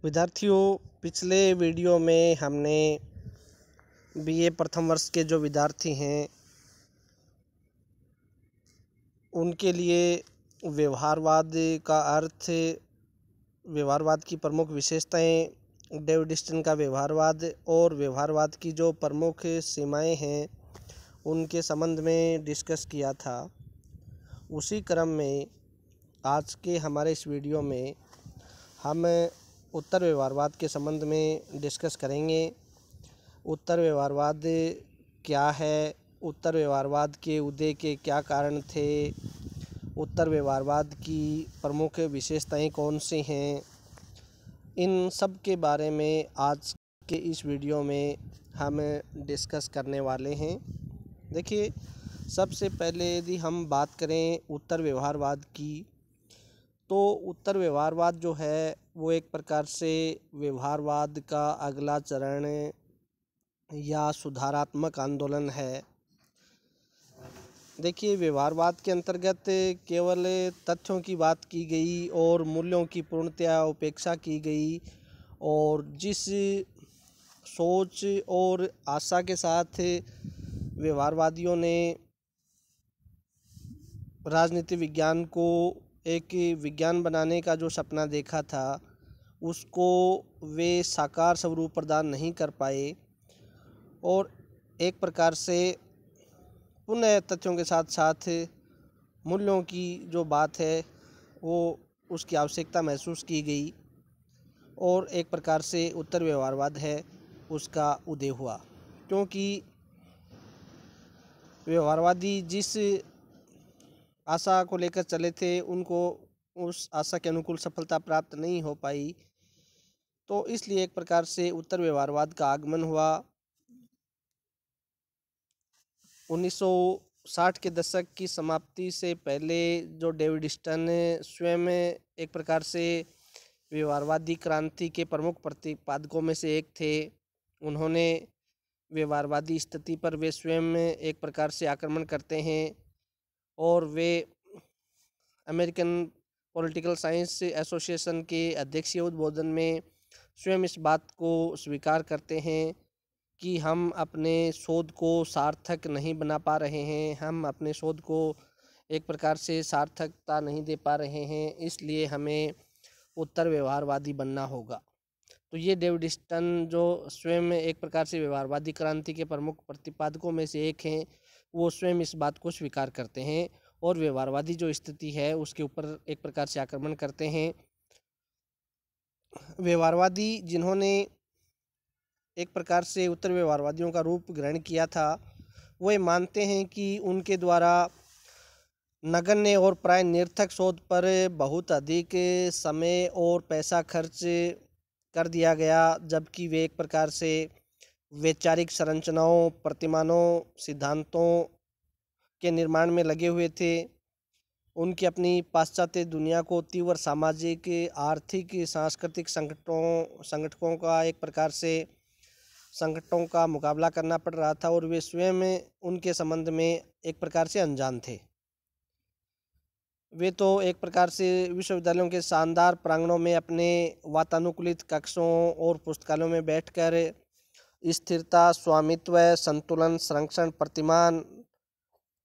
विद्यार्थियों, पिछले वीडियो में हमने बीए प्रथम वर्ष के जो विद्यार्थी हैं उनके लिए व्यवहारवाद का अर्थ, व्यवहारवाद की प्रमुख विशेषताएं, डेविड स्टन का व्यवहारवाद और व्यवहारवाद की जो प्रमुख सीमाएं हैं उनके संबंध में डिस्कस किया था। उसी क्रम में आज के हमारे इस वीडियो में हम उत्तर व्यवहारवाद के संबंध में डिस्कस करेंगे। उत्तर व्यवहारवाद क्या है, उत्तर व्यवहारवाद के उदय के क्या कारण थे, उत्तर व्यवहारवाद की प्रमुख विशेषताएं कौन सी हैं, इन सब के बारे में आज के इस वीडियो में हम डिस्कस करने वाले हैं। देखिए, सबसे पहले यदि हम बात करें उत्तर व्यवहारवाद की, तो उत्तर व्यवहारवाद जो है वो एक प्रकार से व्यवहारवाद का अगला चरण या सुधारात्मक आंदोलन है। देखिए, व्यवहारवाद के अंतर्गत केवल तथ्यों की बात की गई और मूल्यों की पूर्णतया उपेक्षा की गई, और जिस सोच और आशा के साथ व्यवहारवादियों ने राजनीति विज्ञान को एक विज्ञान बनाने का जो सपना देखा था उसको वे साकार स्वरूप प्रदान नहीं कर पाए, और एक प्रकार से पुनः तथ्यों के साथ साथ मूल्यों की जो बात है वो उसकी आवश्यकता महसूस की गई, और एक प्रकार से उत्तर व्यवहारवाद है उसका उदय हुआ। क्योंकि व्यवहारवादी जिस आशा को लेकर चले थे उनको उस आशा के अनुकूल सफलता प्राप्त नहीं हो पाई, तो इसलिए एक प्रकार से उत्तर व्यवहारवाद का आगमन हुआ। 1960 के दशक की समाप्ति से पहले जो डेविड स्टन स्वयं एक प्रकार से व्यवहारवादी क्रांति के प्रमुख प्रतिपादकों में से एक थे। उन्होंने व्यवहारवादी स्थिति पर वे स्वयं एक प्रकार से आक्रमण करते हैं, और वे अमेरिकन पॉलिटिकल साइंस एसोसिएशन के अध्यक्षीय उद्बोधन में स्वयं इस बात को स्वीकार करते हैं कि हम अपने शोध को सार्थक नहीं बना पा रहे हैं, हम अपने शोध को एक प्रकार से सार्थकता नहीं दे पा रहे हैं, इसलिए हमें उत्तर व्यवहारवादी बनना होगा। तो ये डेविड स्टन जो स्वयं एक प्रकार से व्यवहारवादी क्रांति के प्रमुख प्रतिपादकों में से एक हैं, वो स्वयं इस बात को स्वीकार करते हैं और व्यवहारवादी जो स्थिति है उसके ऊपर एक प्रकार से आक्रमण करते हैं। व्यवहारवादी जिन्होंने एक प्रकार से उत्तर व्यवहारवादियों का रूप ग्रहण किया था, वो मानते हैं कि उनके द्वारा नगण्य और प्राय निरर्थक शोध पर बहुत अधिक समय और पैसा खर्च कर दिया गया, जबकि वे एक प्रकार से वैचारिक संरचनाओं, प्रतिमानों, सिद्धांतों के निर्माण में लगे हुए थे। उनकी अपनी पाश्चात्य दुनिया को तीव्र सामाजिक, आर्थिक, सांस्कृतिक संकटों का एक प्रकार से संकटों का मुकाबला करना पड़ रहा था, और वे स्वयं उनके संबंध में एक प्रकार से अनजान थे। वे तो एक प्रकार से विश्वविद्यालयों के शानदार प्रांगणों में अपने वातानुकूलित कक्षों और पुस्तकालयों में बैठकर स्थिरता, स्वामित्व, संतुलन, संरक्षण, प्रतिमान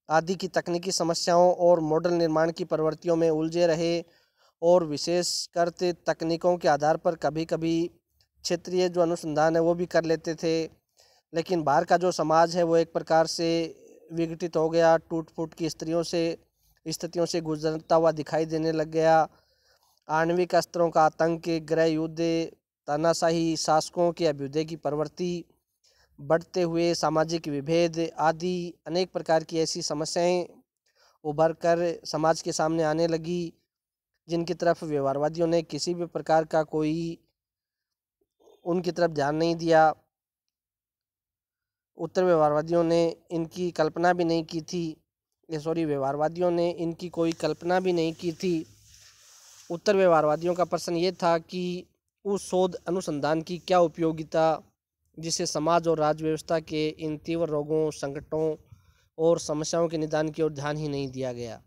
आदि की तकनीकी समस्याओं और मॉडल निर्माण की प्रवृत्तियों में उलझे रहे, और विशेषकर तकनीकों के आधार पर कभी कभी क्षेत्रीय जो अनुसंधान है वो भी कर लेते थे। लेकिन बाहर का जो समाज है वो एक प्रकार से विघटित हो गया, टूट फूट की स्थितियों से गुजरता हुआ दिखाई देने लग गया। आणविक अस्त्रों का आतंक, गृह युद्ध, तानाशाही शासकों के अभ्युदय की प्रवृत्ति, बढ़ते हुए सामाजिक विभेद आदि अनेक प्रकार की ऐसी समस्याएं उभर कर समाज के सामने आने लगी, जिनकी तरफ व्यवहारवादियों ने किसी भी प्रकार का कोई उनकी तरफ ध्यान नहीं दिया। उत्तर व्यवहारवादियों ने इनकी कल्पना भी नहीं की थी, व्यवहारवादियों ने इनकी कोई कल्पना भी नहीं की थी। उत्तर व्यवहारवादियों का प्रश्न ये था कि उस शोध अनुसंधान की क्या उपयोगिता, जिसे समाज और राज्य व्यवस्था के इन तीव्र रोगों, संकटों और समस्याओं के निदान की ओर ध्यान ही नहीं दिया गया।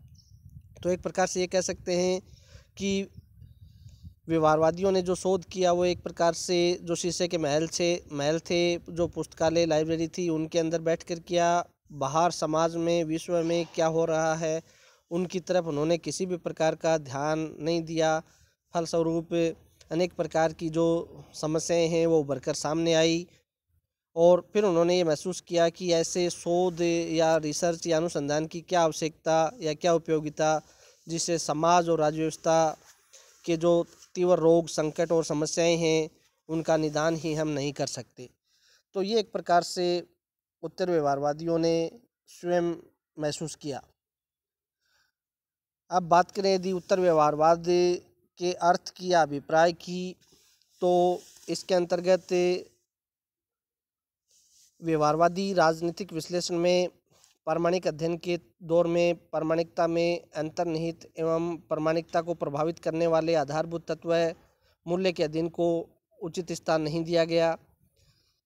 तो एक प्रकार से ये कह सकते हैं कि व्यवहारवादियों ने जो शोध किया वो एक प्रकार से जो शीशे के महल थे, जो पुस्तकालय लाइब्रेरी थी उनके अंदर बैठ कर किया। बाहर समाज में, विश्व में क्या हो रहा है उनकी तरफ उन्होंने किसी भी प्रकार का ध्यान नहीं दिया। फलस्वरूप अनेक प्रकार की जो समस्याएं हैं वो उभर कर सामने आई और फिर उन्होंने ये महसूस किया कि ऐसे शोध या रिसर्च या अनुसंधान की क्या आवश्यकता या क्या उपयोगिता, जिससे समाज और राज्य व्यवस्था के जो तीव्र रोग, संकट और समस्याएं हैं उनका निदान ही हम नहीं कर सकते। तो ये एक प्रकार से उत्तर व्यवहारवादियों ने स्वयं महसूस किया। अब बात करें यदि उत्तर व्यवहारवाद के अर्थ की या अभिप्राय की, तो इसके अंतर्गत व्यवहारवादी राजनीतिक विश्लेषण में प्रामाणिक अध्ययन के दौर में प्रामाणिकता में अंतर्निहित एवं प्रामाणिकता को प्रभावित करने वाले आधारभूत तत्व मूल्य के अध्ययन को उचित स्थान नहीं दिया गया।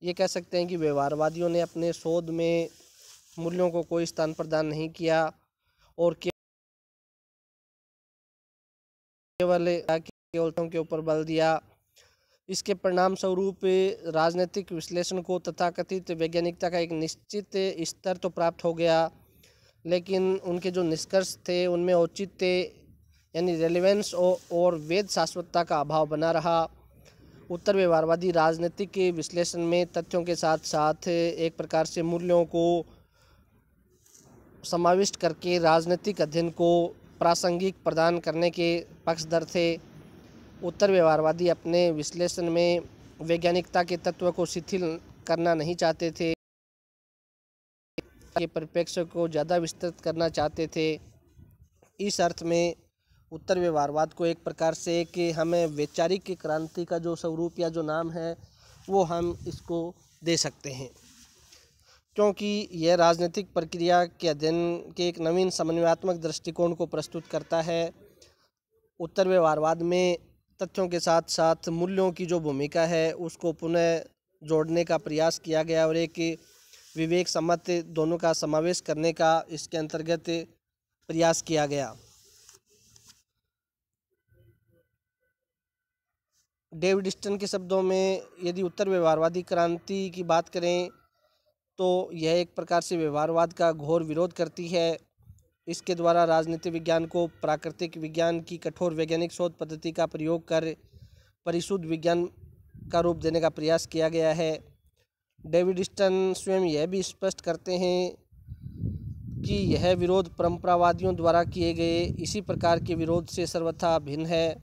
ये कह सकते हैं कि व्यवहारवादियों ने अपने शोध में मूल्यों को कोई स्थान प्रदान नहीं किया और केवल के ऊपर बल दिया। इसके परिणाम स्वरूप राजनीतिक विश्लेषण को तथाकथित वैज्ञानिकता का एक निश्चित स्तर तो प्राप्त हो गया, लेकिन उनके जो निष्कर्ष थे उनमें औचित्य यानी रेलेवेंस और वेद शाश्वतता का अभाव बना रहा। उत्तर व्यवहारवादी राजनीतिक विश्लेषण में तथ्यों के साथ साथ एक प्रकार से मूल्यों को समाविष्ट करके राजनीतिक अध्ययन को प्रासंगिक प्रदान करने के पक्षधर थे। उत्तर व्यवहारवादी अपने विश्लेषण में वैज्ञानिकता के तत्व को शिथिल करना नहीं चाहते थे, के परिप्रेक्ष्य को ज़्यादा विस्तृत करना चाहते थे। इस अर्थ में उत्तर व्यवहारवाद को एक प्रकार से एक हमें वैचारिक क्रांति का जो स्वरूप या जो नाम है वो हम इसको दे सकते हैं, क्योंकि यह राजनीतिक प्रक्रिया के अध्ययन के एक नवीन समन्वयात्मक दृष्टिकोण को प्रस्तुत करता है। उत्तर व्यवहारवाद में तथ्यों के साथ साथ मूल्यों की जो भूमिका है उसको पुनः जोड़ने का प्रयास किया गया और एक विवेक सम्मत दोनों का समावेश करने का इसके अंतर्गत प्रयास किया गया। डेविड स्टन के शब्दों में यदि उत्तर व्यवहारवादी क्रांति की बात करें तो यह एक प्रकार से व्यवहारवाद का घोर विरोध करती है। इसके द्वारा राजनीति विज्ञान को प्राकृतिक विज्ञान की कठोर वैज्ञानिक शोध पद्धति का प्रयोग कर परिशुद्ध विज्ञान का रूप देने का प्रयास किया गया है। डेविड स्टन स्वयं यह भी स्पष्ट करते हैं कि यह विरोध परंपरावादियों द्वारा किए गए इसी प्रकार के विरोध से सर्वथा भिन्न है।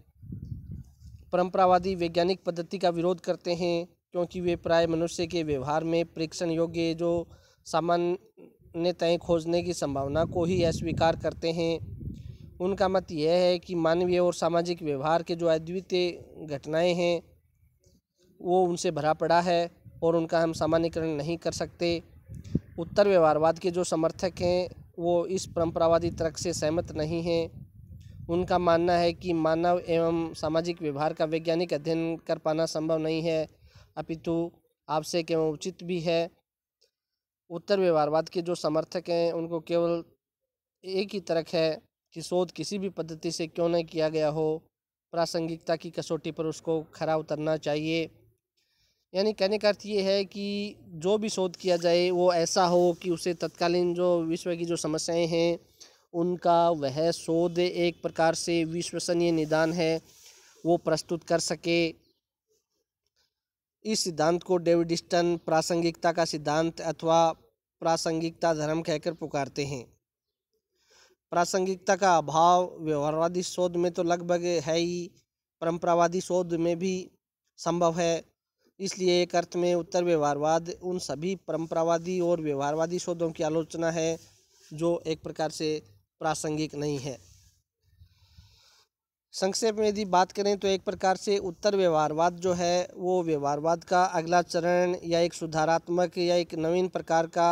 परंपरावादी वैज्ञानिक पद्धति का विरोध करते हैं क्योंकि वे प्राय मनुष्य के व्यवहार में परीक्षण योग्य जो सामान्यताएं खोजने की संभावना को ही अस्वीकार करते हैं। उनका मत यह है कि मानवीय और सामाजिक व्यवहार के जो अद्वितीय घटनाएं हैं वो उनसे भरा पड़ा है और उनका हम सामान्यीकरण नहीं कर सकते। उत्तर व्यवहारवाद के जो समर्थक हैं वो इस परंपरावादी तर्क से सहमत नहीं हैं। उनका मानना है कि मानव एवं सामाजिक व्यवहार का वैज्ञानिक अध्ययन कर पाना संभव नहीं है, अपितु आवश्यक एवं उचित भी है। उत्तर व्यवहारवाद के जो समर्थक हैं उनको केवल एक ही तर्क है कि शोध किसी भी पद्धति से क्यों नहीं किया गया हो, प्रासंगिकता की कसौटी पर उसको खरा उतरना चाहिए। यानी कहने का अर्थ ये है कि जो भी शोध किया जाए वो ऐसा हो कि उसे तत्कालीन जो विश्व की जो समस्याएं हैं उनका वह शोध एक प्रकार से विश्वसनीय निदान है वो प्रस्तुत कर सके। इस सिद्धांत को डेविड स्टन प्रासंगिकता का सिद्धांत अथवा प्रासंगिकता धर्म कहकर पुकारते हैं। प्रासंगिकता का अभाव व्यवहारवादी शोध में तो लगभग है ही, परंपरावादी शोध में भी संभव है। इसलिए एक अर्थ में उत्तर व्यवहारवाद उन सभी परंपरावादी और व्यवहारवादी शोधों की आलोचना है जो एक प्रकार से प्रासंगिक नहीं है। संक्षेप में यदि बात करें तो एक प्रकार से उत्तर व्यवहारवाद जो है वो व्यवहारवाद का अगला चरण या एक सुधारात्मक या एक नवीन प्रकार का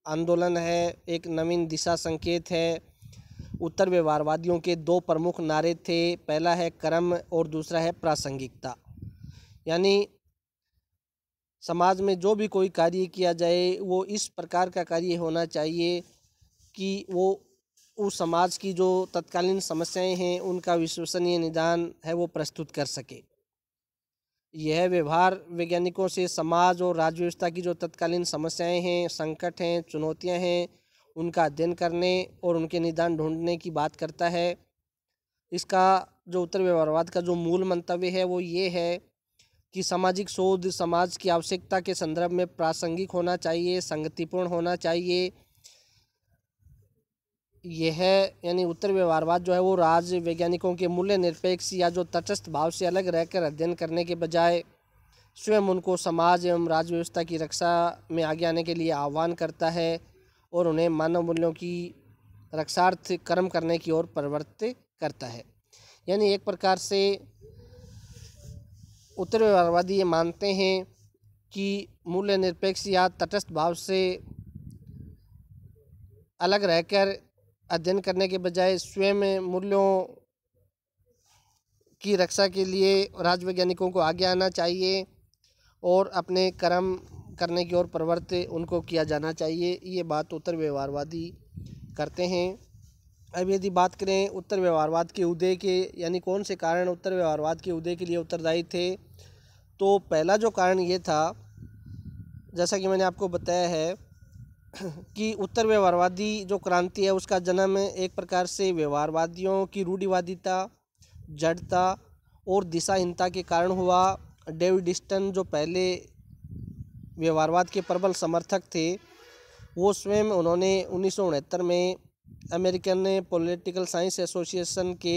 आंदोलन है, एक नवीन दिशा संकेत है। उत्तर व्यवहारवादियों के दो प्रमुख नारे थे, पहला है कर्म और दूसरा है प्रासंगिकता। यानी समाज में जो भी कोई कार्य किया जाए वो इस प्रकार का कार्य होना चाहिए कि वो उस समाज की जो तत्कालीन समस्याएं हैं उनका विश्वसनीय निदान है वो प्रस्तुत कर सके। यह व्यवहार वैज्ञानिकों से समाज और राज्य व्यवस्था की जो तत्कालीन समस्याएं हैं, संकट हैं, चुनौतियां हैं, उनका अध्ययन करने और उनके निदान ढूंढने की बात करता है। इसका जो उत्तर व्यवहारवाद का जो मूल मंतव्य है वो ये है कि सामाजिक शोध समाज की आवश्यकता के संदर्भ में प्रासंगिक होना चाहिए, संगतिपूर्ण होना चाहिए। यह यानी उत्तर व्यवहारवाद जो है वो राज वैज्ञानिकों के मूल्य निरपेक्ष या जो तटस्थ भाव से अलग रहकर अध्ययन करने के बजाय स्वयं उनको समाज एवं राज्य व्यवस्था की रक्षा में आगे आने के लिए आह्वान करता है और उन्हें मानव मूल्यों की रक्षार्थ कर्म करने की ओर प्रवृत्त करता है। यानी एक प्रकार से उत्तर व्यवहारवादी ये मानते हैं कि मूल्य निरपेक्ष या तटस्थ भाव से अलग रहकर अध्ययन करने के बजाय स्वयं मूल्यों की रक्षा के लिए राज वैज्ञानिकों को आगे आना चाहिए और अपने कर्म करने की ओर प्रवृत्त उनको किया जाना चाहिए। ये बात उत्तर व्यवहारवादी करते हैं। अब यदि बात करें उत्तर व्यवहारवाद के उदय के यानी कौन से कारण उत्तर व्यवहारवाद के उदय के लिए उत्तरदायी थे, तो पहला जो कारण ये था, जैसा कि मैंने आपको बताया है कि उत्तर व्यवहारवादी जो क्रांति है उसका जन्म एक प्रकार से व्यवहारवादियों की रूढ़िवादिता, जड़ता और दिशाहीनता के कारण हुआ। डेविड ईस्टन जो पहले व्यवहारवाद के प्रबल समर्थक थे, वो स्वयं उन्होंने 1969 में अमेरिकन पॉलिटिकल साइंस एसोसिएशन के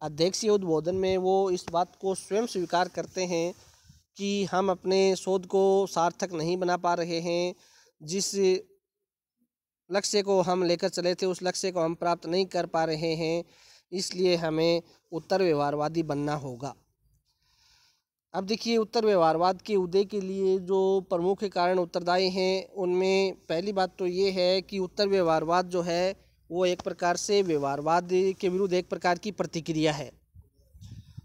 अध्यक्षीय उद्बोधन में वो इस बात को स्वयं स्वीकार करते हैं कि हम अपने शोध को सार्थक नहीं बना पा रहे हैं। जिस लक्ष्य को हम लेकर चले थे उस लक्ष्य को हम प्राप्त नहीं कर पा रहे हैं, इसलिए हमें उत्तर व्यवहारवादी बनना होगा। अब देखिए, उत्तर व्यवहारवाद के उदय के लिए जो प्रमुख कारण उत्तरदायी हैं उनमें पहली बात तो ये है कि उत्तर व्यवहारवाद जो है वो एक प्रकार से व्यवहारवाद के विरुद्ध एक प्रकार की प्रतिक्रिया है।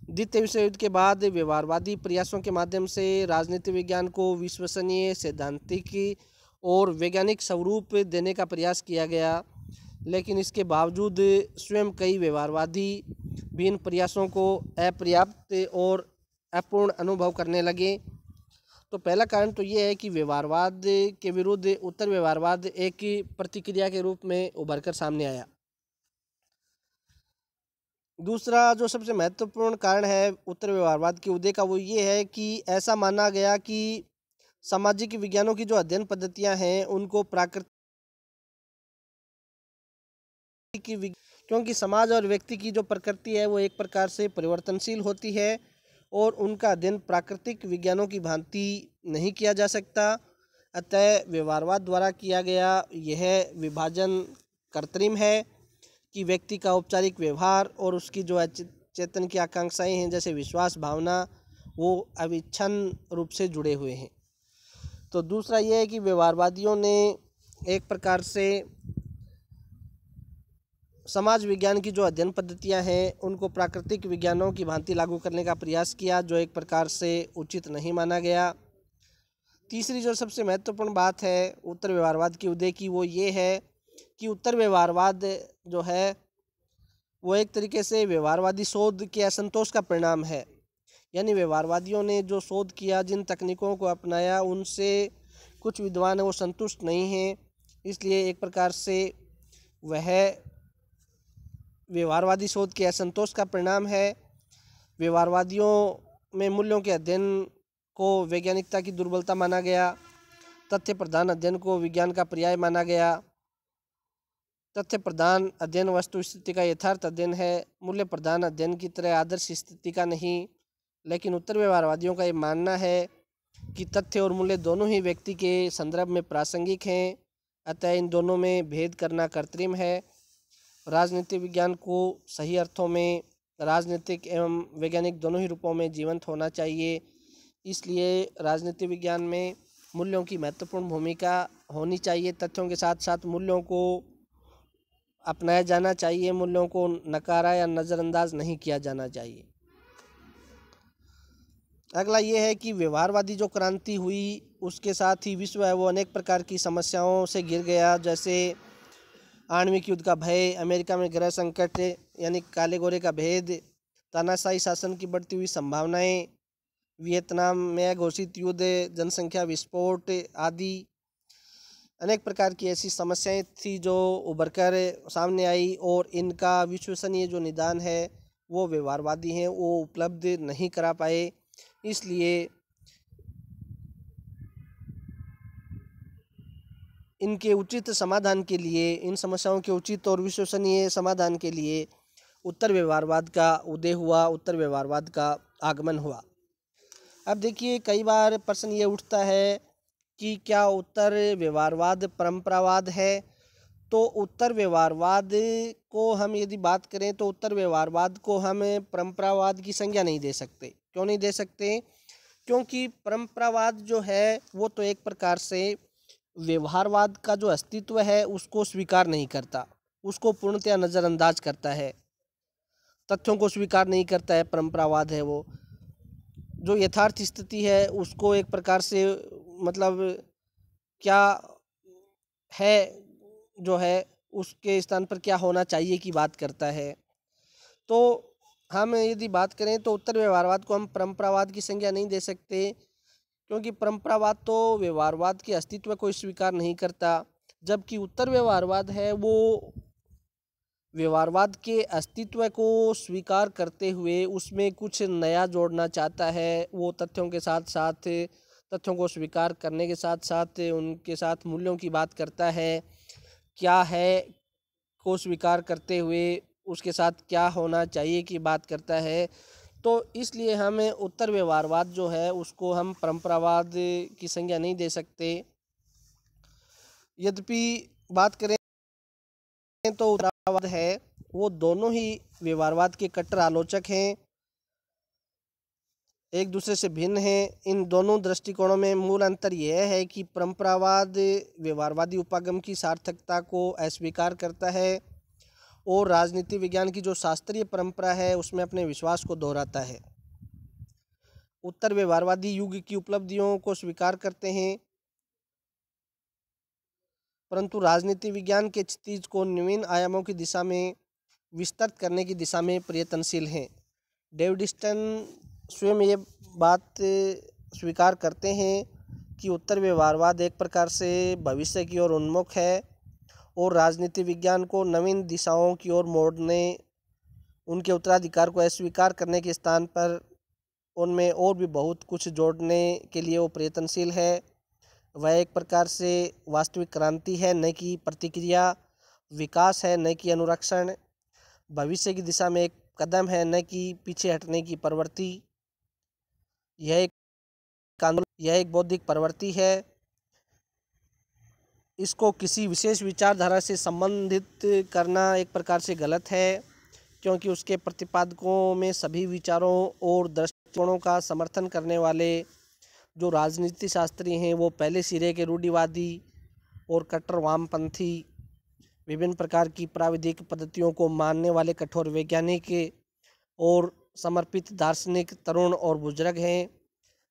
द्वितीय विश्व युद्ध के बाद व्यवहारवादी प्रयासों के माध्यम से राजनीति विज्ञान को विश्वसनीय, सैद्धांतिक और वैज्ञानिक स्वरूप देने का प्रयास किया गया, लेकिन इसके बावजूद स्वयं कई व्यवहारवादी भी इन प्रयासों को अपर्याप्त और अपूर्ण अनुभव करने लगे। तो पहला कारण तो ये है कि व्यवहारवाद के विरुद्ध उत्तर व्यवहारवाद एक प्रतिक्रिया के रूप में उभर कर सामने आया। दूसरा जो सबसे महत्वपूर्ण कारण है उत्तर व्यवहारवाद के उदय का वो ये है कि ऐसा माना गया कि सामाजिक विज्ञानों की जो अध्ययन पद्धतियां हैं उनको प्राकृतिक क्योंकि समाज और व्यक्ति की जो प्रकृति है वो एक प्रकार से परिवर्तनशील होती है और उनका अध्ययन प्राकृतिक विज्ञानों की भांति नहीं किया जा सकता। अतः व्यवहारवाद द्वारा किया गया यह विभाजन कृत्रिम है कि व्यक्ति का औपचारिक व्यवहार और उसकी जो चेतन की आकांक्षाएं हैं जैसे विश्वास, भावना, वो अविच्छिन्न रूप से जुड़े हुए हैं। तो दूसरा यह है कि व्यवहारवादियों ने एक प्रकार से समाज विज्ञान की जो अध्ययन पद्धतियां हैं उनको प्राकृतिक विज्ञानों की भांति लागू करने का प्रयास किया, जो एक प्रकार से उचित नहीं माना गया। तीसरी जो सबसे महत्वपूर्ण बात है उत्तर व्यवहारवाद के उदय की वो ये है कि उत्तर व्यवहारवाद जो है वो एक तरीके से व्यवहारवादी शोध के असंतोष का परिणाम है। यानी व्यवहारवादियों ने जो शोध किया, जिन तकनीकों को अपनाया, उनसे कुछ विद्वान वो संतुष्ट नहीं हैं, इसलिए एक प्रकार से वह व्यवहारवादी शोध के असंतोष का परिणाम है। व्यवहारवादियों में मूल्यों के अध्ययन को वैज्ञानिकता की दुर्बलता माना गया, तथ्य प्रधान अध्ययन को विज्ञान का पर्याय माना गया। तथ्य प्रधान अध्ययन वस्तु स्थिति का यथार्थ अध्ययन है, मूल्य प्रधान अध्ययन की तरह आदर्श स्थिति का नहीं। लेकिन उत्तर व्यवहारवादियों का ये मानना है कि तथ्य और मूल्य दोनों ही व्यक्ति के संदर्भ में प्रासंगिक हैं, अतः इन दोनों में भेद करना कृत्रिम है। राजनीति विज्ञान को सही अर्थों में राजनीतिक एवं वैज्ञानिक दोनों ही रूपों में जीवंत होना चाहिए, इसलिए राजनीति विज्ञान में मूल्यों की महत्वपूर्ण भूमिका होनी चाहिए। तथ्यों के साथ साथ मूल्यों को अपनाया जाना चाहिए, मूल्यों को नकारा या नज़रअंदाज नहीं किया जाना चाहिए। अगला ये है कि व्यवहारवादी जो क्रांति हुई उसके साथ ही विश्व है वो अनेक प्रकार की समस्याओं से घिर गया, जैसे आणविक युद्ध का भय, अमेरिका में ग्रह संकट यानी काले गोरे का भेद, तानाशाही शासन की बढ़ती हुई संभावनाएं, वियतनाम में घोषित युद्ध, जनसंख्या विस्फोट आदि अनेक प्रकार की ऐसी समस्याएं थी जो उभर कर सामने आई, और इनका विश्वसनीय जो निदान है वो व्यवहारवादी हैं, वो उपलब्ध नहीं करा पाए। इसलिए इनके उचित समाधान के लिए, इन समस्याओं के उचित और विश्वसनीय समाधान के लिए उत्तर व्यवहारवाद का उदय हुआ, उत्तर व्यवहारवाद का आगमन हुआ। अब देखिए, कई बार प्रश्न ये उठता है कि क्या उत्तर व्यवहारवाद परंपरावाद है? तो उत्तर व्यवहारवाद को हम यदि बात करें तो उत्तर व्यवहारवाद को हम परंपरावाद की संज्ञा नहीं दे सकते। क्यों नहीं दे सकते? क्योंकि परंपरावाद जो है वो तो एक प्रकार से व्यवहारवाद का जो अस्तित्व है उसको स्वीकार नहीं करता, उसको पूर्णतया नज़रअंदाज करता है, तथ्यों को स्वीकार नहीं करता है। परंपरावाद है वो जो यथार्थ स्थिति है उसको एक प्रकार से मतलब क्या है जो है उसके स्थान पर क्या होना चाहिए की बात करता है। तो हम यदि बात करें तो उत्तर व्यवहारवाद को हम परंपरावाद की संज्ञा नहीं दे सकते, क्योंकि परंपरावाद तो व्यवहारवाद के अस्तित्व को स्वीकार नहीं करता, जबकि उत्तर व्यवहारवाद है वो व्यवहारवाद के अस्तित्व को स्वीकार करते हुए उसमें कुछ नया जोड़ना चाहता है। वो तथ्यों के साथ साथ, तथ्यों को स्वीकार करने के साथ साथ उनके साथ मूल्यों की बात करता है, क्या है को स्वीकार करते हुए उसके साथ क्या होना चाहिए की बात करता है। तो इसलिए हमें उत्तर व्यवहारवाद जो है उसको हम परंपरावाद की संज्ञा नहीं दे सकते। यद्यपि बात करें तो उत्तरवाद है वो दोनों ही व्यवहारवाद के कट्टर आलोचक हैं, एक दूसरे से भिन्न हैं। इन दोनों दृष्टिकोणों में मूल अंतर यह है कि परंपरावाद व्यवहारवादी उपागम की सार्थकता को अस्वीकार करता है और राजनीति विज्ञान की जो शास्त्रीय परंपरा है उसमें अपने विश्वास को दोहराता है। उत्तर व्यवहारवादी युग की उपलब्धियों को स्वीकार करते हैं, परंतु राजनीति विज्ञान के क्षितिज को नवीन आयामों की दिशा में विस्तृत करने की दिशा में प्रयत्नशील हैं। डेविडिस्टन स्वयं ये बात स्वीकार करते हैं कि उत्तर व्यवहारवाद एक प्रकार से भविष्य की ओर उन्मुख है और राजनीति विज्ञान को नवीन दिशाओं की ओर मोड़ने, उनके उत्तराधिकार को अस्वीकार करने के स्थान पर उनमें और भी बहुत कुछ जोड़ने के लिए वो प्रयत्नशील है। वह एक प्रकार से वास्तविक क्रांति है, न कि प्रतिक्रिया, विकास है न कि अनुरक्षण, भविष्य की दिशा में एक कदम है न कि पीछे हटने की प्रवृत्ति। यह एक बौद्धिक प्रवृत्ति है। इसको किसी विशेष विचारधारा से संबंधित करना एक प्रकार से गलत है, क्योंकि उसके प्रतिपादकों में सभी विचारों और दृष्टिकोणों का समर्थन करने वाले जो राजनीति शास्त्री हैं वो पहले सिरे के रूढ़िवादी और कट्टर वामपंथी, विभिन्न प्रकार की प्राविधिक पद्धतियों को मानने वाले कठोर वैज्ञानिक और समर्पित दार्शनिक तरुण और बुजुर्ग हैं।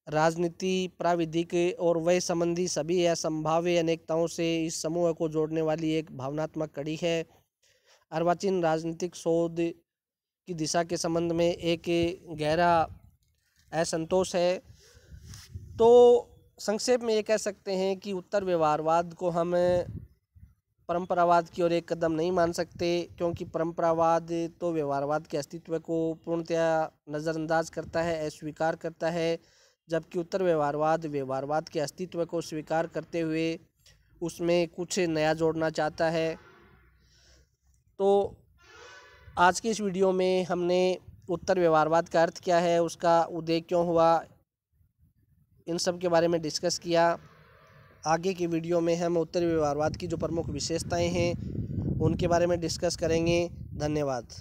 राजनीति, प्राविधिक और वय संबंधी सभी असंभाव्य अनेकताओं से इस समूह को जोड़ने वाली एक भावनात्मक कड़ी है। अर्वाचीन राजनीतिक शोध की दिशा के संबंध में एक गहरा असंतोष है। तो संक्षेप में ये कह सकते हैं कि उत्तर व्यवहारवाद को हम परंपरावाद की ओर एक कदम नहीं मान सकते, क्योंकि परंपरावाद तो व्यवहारवाद के अस्तित्व को पूर्णतया नज़रअंदाज करता है, अस्वीकार करता है, जबकि उत्तर व्यवहारवाद व्यवहारवाद के अस्तित्व को स्वीकार करते हुए उसमें कुछ नया जोड़ना चाहता है। तो आज की इस वीडियो में हमने उत्तर व्यवहारवाद का अर्थ क्या है, उसका उदय क्यों हुआ, इन सब के बारे में डिस्कस किया। आगे की वीडियो में हम उत्तर व्यवहारवाद की जो प्रमुख विशेषताएं हैं उनके बारे में डिस्कस करेंगे। धन्यवाद।